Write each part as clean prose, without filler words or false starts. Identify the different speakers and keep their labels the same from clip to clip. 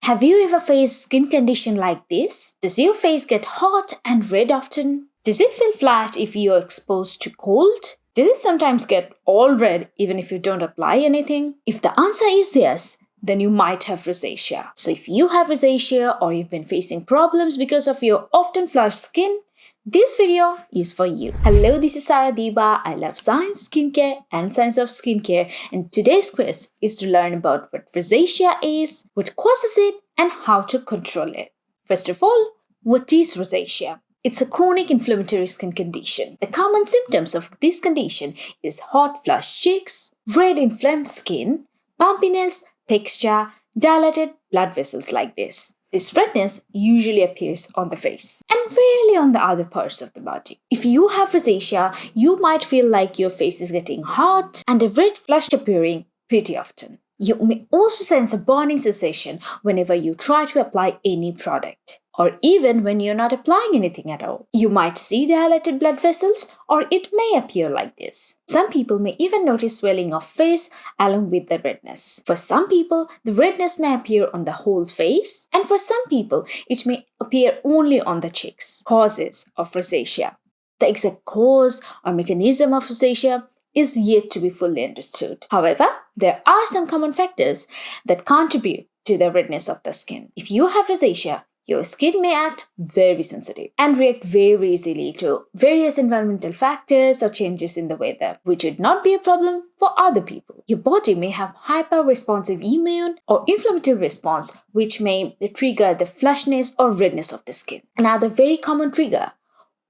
Speaker 1: Have you ever faced skin condition like this? Does your face get hot and red often? Does it feel flashed if you're exposed to cold? Does it sometimes get all red even if you don't apply anything? If the answer is yes, then you might have rosacea. So if you have rosacea or you've been facing problems because of your often flushed skin, this video is for you. Hello, this is Diba. I love science, skincare, and science of skincare. And today's quiz is to learn about what rosacea is, what causes it, and how to control it. First of all, what is rosacea? It's a chronic inflammatory skin condition. The common symptoms of this condition is hot flushed cheeks, red inflamed skin, bumpiness, texture, dilated blood vessels like this. This redness usually appears on the face and rarely on the other parts of the body. If you have rosacea, you might feel like your face is getting hot and a red flush appearing pretty often. You may also sense a burning sensation whenever you try to apply any product, or even when you're not applying anything at all. You might see dilated blood vessels, or it may appear like this. Some people may even notice swelling of face along with the redness. For some people, the redness may appear on the whole face, and for some people, it may appear only on the cheeks. Causes of rosacea. The exact cause or mechanism of rosacea is yet to be fully understood. However, there are some common factors that contribute to the redness of the skin. If you have rosacea, your skin may act very sensitive and react very easily to various environmental factors or changes in the weather, which would not be a problem for other people. Your body may have hyper-responsive immune or inflammatory response, which may trigger the flushness or redness of the skin. Another very common trigger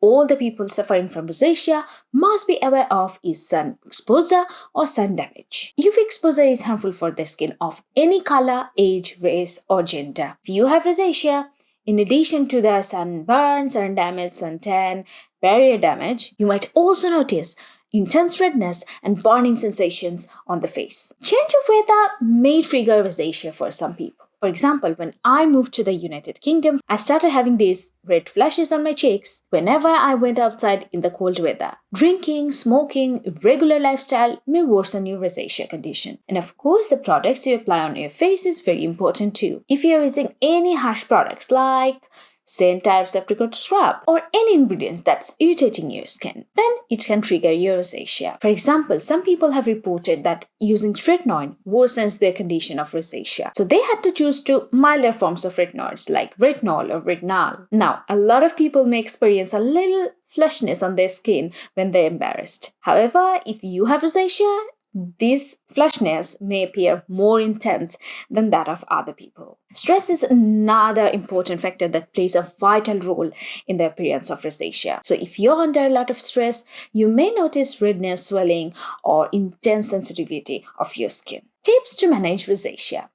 Speaker 1: all the people suffering from rosacea must be aware of is sun exposure or sun damage. UV exposure is harmful for the skin of any color, age, race, or gender. If you have rosacea, in addition to the sunburn, sun damage, suntan, barrier damage, you might also notice intense redness and burning sensations on the face. Change of weather may trigger rosacea for some people. For example, when I moved to the United Kingdom, I started having these red flashes on my cheeks whenever I went outside in the cold weather. Drinking, smoking, irregular lifestyle may worsen your rosacea condition. And of course, the products you apply on your face is very important too. If you're using any harsh products like scent types, apricot scrub, or any ingredients that's irritating your skin, then it can trigger your rosacea. For example, some people have reported that using retinoid worsens their condition of rosacea. So they had to choose two milder forms of retinoids like retinol or retinol. Now, a lot of people may experience a little flushness on their skin when they're embarrassed. However, if you have rosacea, this flushness may appear more intense than that of other people. Stress is another important factor that plays a vital role in the appearance of rosacea. So if you're under a lot of stress, you may notice redness, swelling, or intense sensitivity of your skin. Tips to manage rosacea.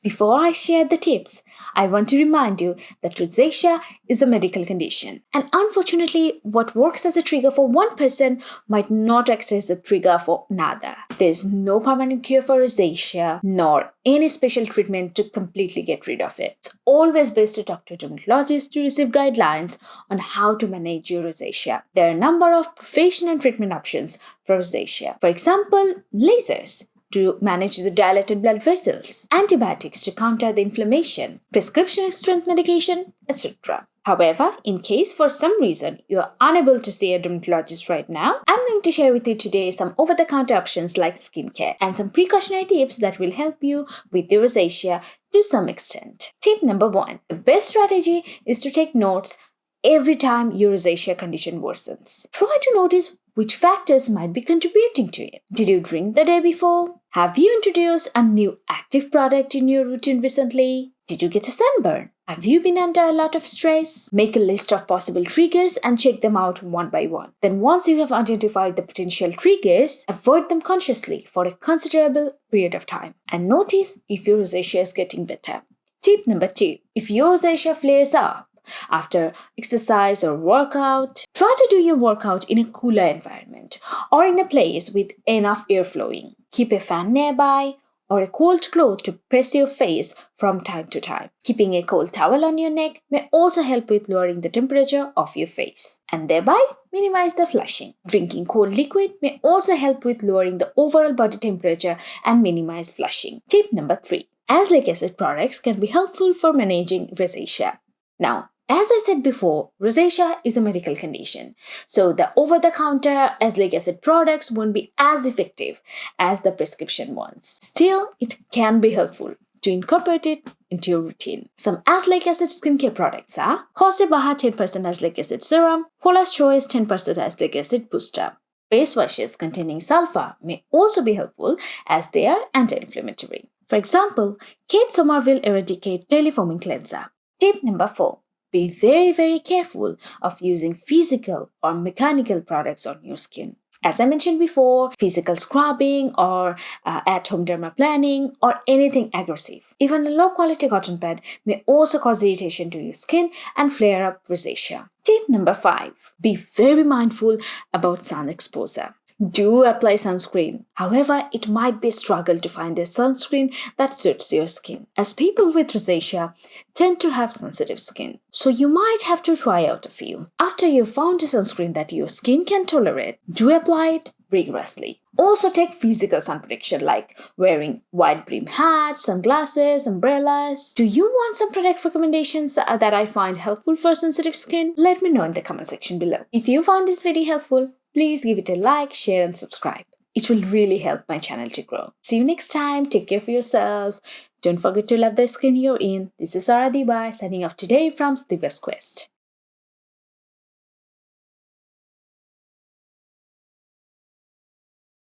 Speaker 1: Before I share the tips, I want to remind you that rosacea is a medical condition. And unfortunately, what works as a trigger for one person might not act as a trigger for another. There's no permanent cure for rosacea, nor any special treatment to completely get rid of it. It's always best to talk to a dermatologist to receive guidelines on how to manage your rosacea. There are a number of professional treatment options for rosacea. For example, lasers to manage the dilated blood vessels, antibiotics to counter the inflammation, prescription strength medication, etc. However, in case for some reason you are unable to see a dermatologist right now, I'm going to share with you today some over-the-counter options like skincare and some precautionary tips that will help you with your rosacea to some extent. Tip number 1. The best strategy is to take notes every time your rosacea condition worsens. Try to notice which factors might be contributing to it. Did you drink the day before? Have you introduced a new active product in your routine recently? Did you get a sunburn? Have you been under a lot of stress? Make a list of possible triggers and check them out one by one. Then once you have identified the potential triggers, avoid them consciously for a considerable period of time and notice if your rosacea is getting better. Tip number 2. If your rosacea flares up after exercise or workout, try to do your workout in a cooler environment or in a place with enough air flowing. Keep a fan nearby or a cold cloth to press your face from time to time. Keeping a cold towel on your neck may also help with lowering the temperature of your face and thereby minimize the flushing. Drinking cold liquid may also help with lowering the overall body temperature and minimize flushing. Tip number 3. Azelaic acid products can be helpful for managing rosacea. Now, as I said before, rosacea is a medical condition, so the over-the-counter azelaic acid products won't be as effective as the prescription ones. Still, it can be helpful to incorporate it into your routine. Some azelaic acid skincare products are BAHA 10% azelaic acid serum, Paula's Choice 10% azelaic acid booster. Face washes containing sulphur may also be helpful as they are anti-inflammatory. For example, Kate Somerville EradiKate Daily Foaming Cleanser. Tip number 4. Be very careful of using physical or mechanical products on your skin. As I mentioned before, physical scrubbing or at-home dermaplaning or anything aggressive. Even a low-quality cotton pad may also cause irritation to your skin and flare up rosacea. Tip number 5. Be very mindful about sun exposure. Do apply sunscreen. However, it might be a struggle to find a sunscreen that suits your skin, as people with rosacea tend to have sensitive skin. So you might have to try out a few. After you've found a sunscreen that your skin can tolerate, do apply it rigorously. Also take physical sun protection like wearing wide brim hats, sunglasses, umbrellas. Do you want some product recommendations that I find helpful for sensitive skin? Let me know in the comment section below. If you found this video helpful, please give it a like, share and subscribe. It will really help my channel to grow. See you next time. Take care of yourself. Don't forget to love the skin you're in. This is Diba signing off today from Diba's Quest.